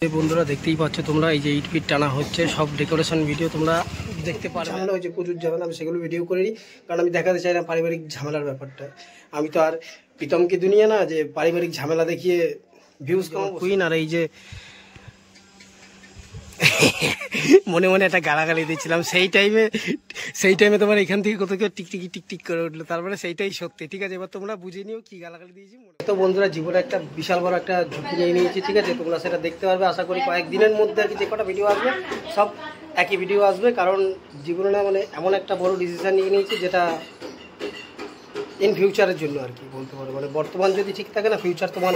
এই বন্ধুরা দেখতেই পাচ্ছ তোমরা এই যে ইট পিট টানা হচ্ছে সব ডেকোরেশন ভিডিও তোমরা দেখতে পারবে। ঝামেলা হয়েছে প্রচুর ঝামেলা, আমি সেগুলো ভিডিও করে নিই কারণ আমি দেখাতে চাই না পারিবারিক ঝামেলার ব্যাপারটা। আমি তো আর প্রীতমকে দুনিয়া না যে পারিবারিক ঝামেলা দেখিয়ে ভিউজ কমাবো। কুইন আর এই যে মনে মনে একটা গালাগালি দিচ্ছিলাম সেই টাইমে তোমার এখান থেকে কত কেউ টিকটিকি টিকটিক করে উঠলো, তারপরে সেইটাই সত্যি। ঠিক আছে, এবার তোমরা বুঝে নিও কি গালাগালি দিয়েছি। তো বন্ধুরা জীবনে একটা বিশাল বড় একটা ঝুঁকি নিয়ে নিয়েছি, ঠিক আছে, তোমরা সেটা দেখতে পারবে আশা করি কয়েকদিনের মধ্যে। আর কি যে কটা ভিডিও আসবে সব একই ভিডিও আসবে, কারণ জীবনে না মানে এমন একটা বড় ডিসিশন নিয়ে নিয়েছি যেটা ইন ফিউচারের জন্য আর কি বলতে পারো। মানে বর্তমান যদি ঠিক থাকে না, ফিউচার তোমার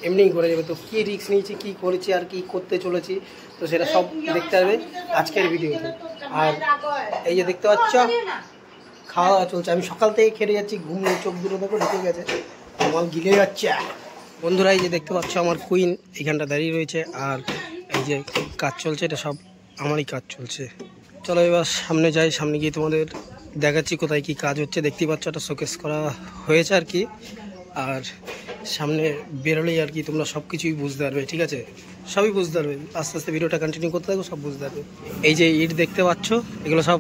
এমনিই করে যাবে। তো কী রিস্ক নিয়েছি, কী করেছি আর কি করতে চলেছি, তো সেটা সব দেখতে পারবে আজকের ভিডিওতে। আর এই যে দেখতে পাচ্ছ খাওয়া দাওয়া চলছে, আমি সকাল থেকে খেতে যাচ্ছি, ঘুম নেই, চোখ দুটো দেখো ঢুকে গেছে, আমার গিলে যাচ্ছে। বন্ধুরা এই যে দেখতে পাচ্ছ আমার কুইন এখানটা দাঁড়িয়ে রয়েছে, আর এই যে কাজ চলছে এটা সব আমারই কাজ চলছে। চলো এবার সামনে যাই, সামনে গিয়ে তোমাদের দেখাচ্ছি কোথায় কি কাজ হচ্ছে। দেখতেই পাচ্ছ একটা শোকেস করা হয়েছে আর কি, আর সামনে বেরোলেই আর কি তোমরা সব কিছুই বুঝতে পারবে। ঠিক আছে, সবই বুঝতে পারবে, আস্তে আস্তে ভিডিওটা কন্টিনিউ করতে থাকো, সব বুঝতে পারবে। এই যে ইট দেখতে পাচ্ছ এগুলো সব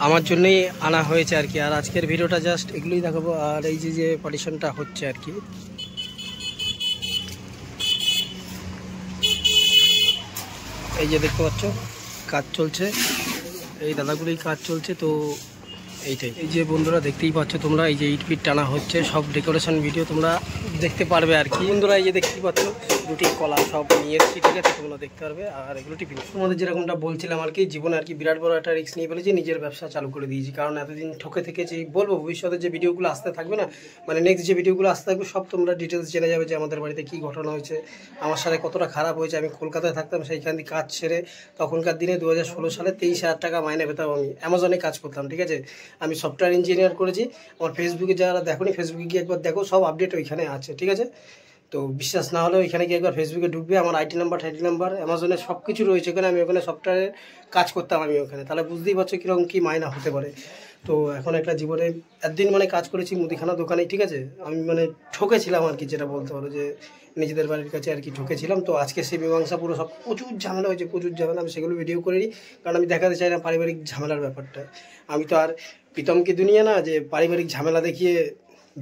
আমার জন্যই আনা হয়েছে আর কি, আর আজকের ভিডিওটা জাস্ট এগুলোই দেখাবো। আর এই যে যে পার্টিশনটা হচ্ছে আর কি, এই যে দেখতে পাচ্ছ কাজ চলছে, এই দাদাগুলোই কাজ চলছে। তো এইটাই, এই যে বন্ধুরা দেখতেই পাচ্ছ তোমরা এই যে ইট পিট টানা হচ্ছে সব ডেকোরেশন ভিডিও তোমরা দেখতে পারবে আর কি। বন্ধুরা এই যে দেখতেই পাচ্ছ রুটি কলা সব নিয়ে এসেছি, ঠিক আছে, তোমরা দেখতে পারবে। আর এগুলো টিফিন তোমাদের যেরকমটা বলছিলাম আর কি, জীবনে আর কি বিরাট বড় একটা রিস্ক নিয়ে ফেলেছি, নিজের ব্যবসা চালু করে দিয়েছি। কারণ এতদিন ঠকে থেকেছি, বলবো ভবিষ্যতে যে ভিডিওগুলো আসতে থাকবে না, মানে নেক্সট যে ভিডিওগুলো আসতে থাকবে সব তোমরা ডিটেলস জেনে যাবে যে আমাদের বাড়িতে কী ঘটনা হয়েছে, আমার সাথে কতটা খারাপ হয়েছে। আমি কলকাতায় থাকতাম, সেইখান থেকে কাজ ছেড়ে তখনকার দিনে 2016 সালে 23,000 টাকা মাইনে পেতাম। আমি অ্যামাজনে কাজ করতাম, ঠিক আছে, আমি সফটওয়্যার ইঞ্জিনিয়ার করেছি। আমার ফেসবুকে যারা দেখোনি, ফেসবুকে গিয়ে একবার দেখো, সব আপডেট ওইখানে আছে, ঠিক আছে। তো বিশ্বাস না হলে ওইখানে গিয়ে একবার ফেসবুকে ঢুকবে, আমার আইটি নাম্বার অ্যামাজনের সব কিছু রয়েছে ওখানে। আমি ওখানে সফটওয়্যারের কাজ করতাম আমি ওখানে, তাহলে বুঝতেই পারছো কীরকম কী মাইনা হতে পারে। তো এখন একটা জীবনে একদিন মানে কাজ করেছি মুদিখানা দোকানে, ঠিক আছে, আমি মানে ঠকেছিলাম আর কি, যেটা বলতে পারো যে নিজেদের বাড়ির কাছে আর কি ঠকেছিলাম। তো আজকে সেই মীমাংসা পুরো সব প্রচুর ঝামেলা হয়েছে, প্রচুর ঝামেলা, আমি সেগুলো ভিডিও করে নিই কারণ আমি দেখাতে চাই না পারিবারিক ঝামেলার ব্যাপারটা। আমি তো আর প্রীতমকে দুনিয়া না যে পারিবারিক ঝামেলা দেখিয়ে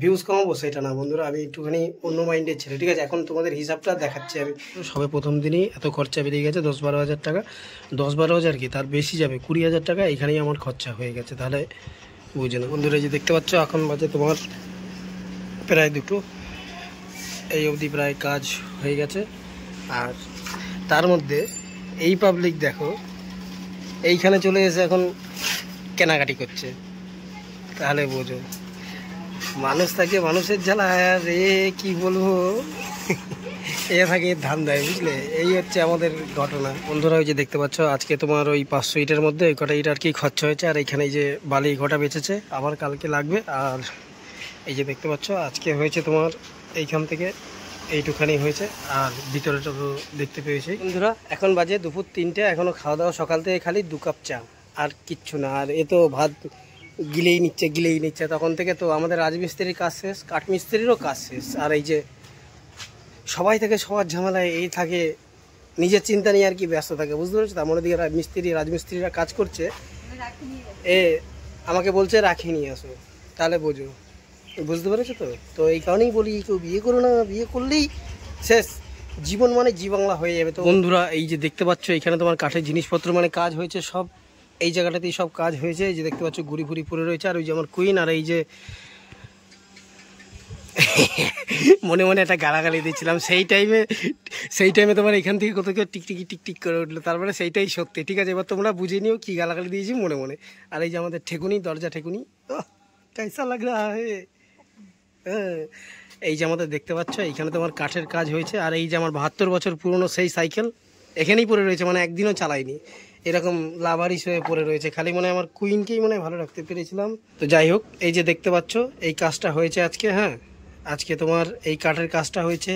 ভিউজ কমাবো সেটা না বন্ধুরা, আমি একটুখানি অন্য মাইন্ডের ছেলে, ঠিক আছে। এখন তোমাদের হিসাবটা দেখাচ্ছি আমি। সবে প্রথম দিনই এত খরচা বেরিয়ে গেছে, 10-12 হাজার টাকা, 10-12 হাজার কি তার বেশি যাবে, 20,000 টাকা এখানেই আমার খরচা হয়ে গেছে, তাহলে বুঝে না বন্ধুরা। যে দেখতে পাচ্ছ এখন বাজে তোমার প্রায় 2টো, এই অবধি প্রায় কাজ হয়ে গেছে। আর তার মধ্যে এই পাবলিক দেখো এইখানে চলে এসে এখন কেনাকাটি করছে, তাহলে বোঝো মানুষ থাকে মানুষের জ্বালা রে, কি বলবো, এ থাকে ধান দেয়, বুঝলে। এই হচ্ছে আমাদের ঘটনা বন্ধুরা। ওই যে দেখতে পাচ্ছ আজকে তোমার ওই 500 ইটের মধ্যে ওই কটা ইট আর কি খরচা হয়েছে, আর এইখানে এই যে বালি ঘটা বেঁচেছে, আবার কালকে লাগবে। আর এই যে দেখতে পাচ্ছ আজকে হয়েছে তোমার এইখান থেকে এইটুখানি হয়েছে, আর ভিতরেটা তো দেখতে পেয়েছি বন্ধুরা। এখন বাজে দুপুর 3টে, এখনও খাওয়া দাওয়া সকাল থেকে খালি 2 কাপ চা, আর কিচ্ছু না। আর এ তো ভাত গিলেই নিচ্ছে তখন থেকে। তো আমাদের রাজমিস্ত্রির কাজ শেষ, কাঠমিস্ত্রিরও কাজ শেষ, আর এই যে সবাই থেকে সবার ঝামেলায় এই থাকে, নিজের চিন্তা নিয়ে আর কি ব্যস্ত থাকে, বুঝতে পেরেছো। তার মনে দিকে রাজমিস্ত্রিরা কাজ করছে, এ আমাকে বলছে রাখি নিয়ে আসো, তাহলে বোঝো, বুঝতে পেরেছো তো। তো এই কারণেই বলি কেউ বিয়ে করো না, বিয়ে করলেই শেষ, জীবন মানে জি বাংলা হয়ে যাবে। তো বন্ধুরা এই যে দেখতে পাচ্ছ এখানে তোমার কাঠের জিনিসপত্র মানে কাজ হয়েছে সব, এই জায়গাটাতেই সব কাজ হয়েছে। এই যে দেখতে পাচ্ছ গুড়ি ফুড়ি পড়ে রয়েছে, আর ওই যে আমার কুইন, আর এই যে মনে মনে একটা গালাগালি দিচ্ছিলাম সেই টাইমে তোমার এখান থেকে কত কেউ টিকটিকি টিকটিক করে উঠলো, তারপরে সেইটাই সত্যি। ঠিক আছে, এবার তোমরা বুঝে নিও কি গালাগালি দিয়েছি মনে মনে। আর এই যে আমাদের ঠেকুনি, দরজা ঠেকুনি, কেসা লাগ রা হে, হ্যাঁ। এই যে আমাদের দেখতে পাচ্ছ এইখানে তোমার কাঠের কাজ হয়েছে, আর এই যে আমার 72 বছর পুরনো সেই সাইকেল এখানেই পড়ে রয়েছে, মানে একদিনও চালাইনি, এরকম লাভারিস হয়ে পড়ে রয়েছে। খালি মনে আমার কুইনকেই মনে ভালো রাখতে পেরেছিলাম। তো যাই হোক, এই যে দেখতে পাচ্ছ এই কাজটা হয়েছে আজকে, হ্যাঁ, আজকে তোমার এই কাঠের কাজটা হয়েছে,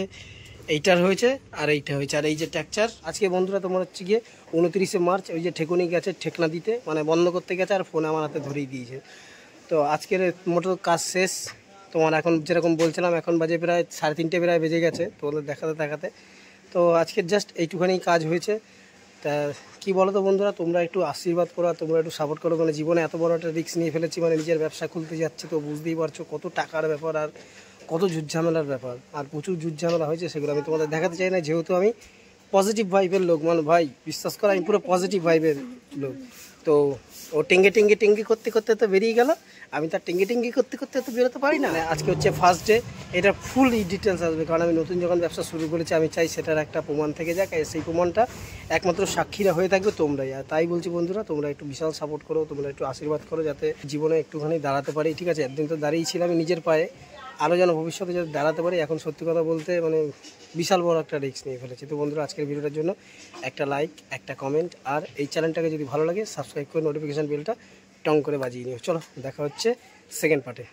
এইটার হয়েছে, আর এইটা হয়েছে। আর এই যে ট্যাকচার আজকে বন্ধুরা তোমার হচ্ছে গিয়ে 29শে মার্চ, ওই যে ঠেকুনি গেছে ঠেকনা দিতে, মানে বন্ধ করতে গেছে, আর ফোন আমার হাতে ধরেই দিয়েছে। তো আজকের মোটো কাজ শেষ তোমার। এখন যেরকম বলছিলাম এখন বাজে প্রায় 3:30 প্রায় বেজে গেছে তোমাদের দেখাতে। তো আজকে জাস্ট এইটুখানি কাজ হয়েছে। তা কী বলো তো বন্ধুরা, তোমরা একটু আশীর্বাদ করো, তোমরা একটু সাপোর্ট করো। মানে জীবনে এত বড় একটা রিস্ক নিয়ে ফেলেছি, মানে নিজের ব্যবসা খুলতে যাচ্ছি, তো বুঝতেই পারছো কত টাকার ব্যাপার আর কত ঝামেলার ব্যাপার, আর প্রচুর ঝামেলা হয়েছে। সেগুলো আমি তোমাদের দেখাতে চাই না, যেহেতু আমি পজিটিভ ভাইবের লোক। মানে ভাই বিশ্বাস করো, আমি পুরো পজিটিভ ভাইবের লোক। তো ও টেঙ্গি করতে করতে তো বেরিয়ে গেল, আমি তার টেঙ্গি করতে করতে তো বেরোতে পারি না। আজকে হচ্ছে ফার্স্ট ডে, এটা ফুল ডিটেলস আসবে, কারণ আমি নতুন যখন ব্যবসা শুরু করেছি, আমি চাই সেটার একটা প্রমাণ থেকে যাক। সেই প্রমাণটা একমাত্র সাক্ষীরা হয়ে থাকবে তোমরাই। আর তাই বলছি বন্ধুরা, তোমরা একটু বিশাল সাপোর্ট করো, তোমরা একটু আশীর্বাদ করো, যাতে জীবনে একটুখানি দাঁড়াতে পারি। ঠিক আছে, একদিন তো দাঁড়িয়েছিলাম নিজের পায়ে, আরও যেন ভবিষ্যতে যাতে দাঁড়াতে পারি। এখন সত্যি কথা বলতে মানে বিশাল বড় একটা রিস্ক নিয়ে ফেলেছি। তো বন্ধুরা, আজকের ভিডিওটার জন্য একটা লাইক, একটা কমেন্ট, আর এই চ্যানেলটাকে যদি ভালো লাগে সাবস্ক্রাইব করে নোটিফিকেশান বেলটা টং করে বাজিয়ে নিও। চলো দেখা হচ্ছে সেকেন্ড পার্টে।